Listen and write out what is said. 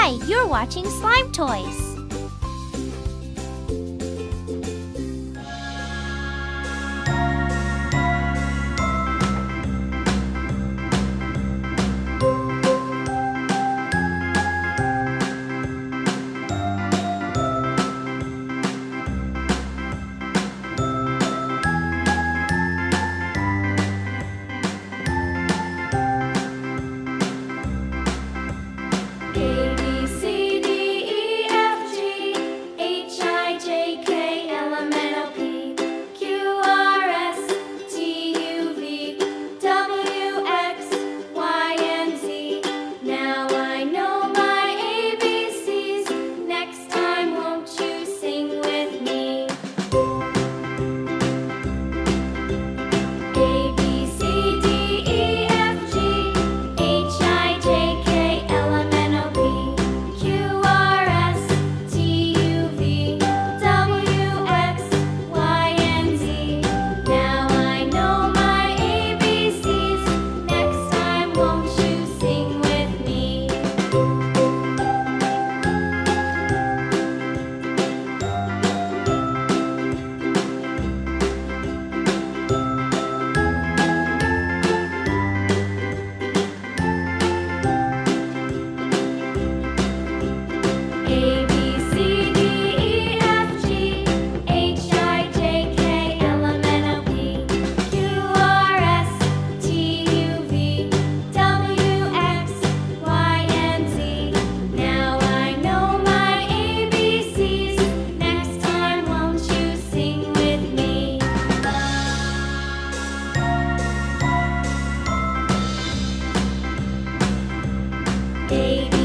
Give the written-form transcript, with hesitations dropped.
Hi, you're watching Slime Toys. A, B, C, D, E, F, G, H, I, J, K, L, M, N, O, P, Q, R, S, T, U, V, W, X, Y, and Z. Now I know my ABCs. Next time, won't you sing with me? A, B, C, D, E, F, G, H, I, J, K, L, M, N, O, P, Q, R, S, T, U, V, W, X, Y, and Z. Now I know my ABCs. Next time, won't you sing with me? A, B, C, D, E, F, G, H, I, J, K, L, M, N, O, P, Q, R, S, T, U, V, W, X, Y, and Z. Now I know my ABCs. Next time, won't you sing with me? A, B,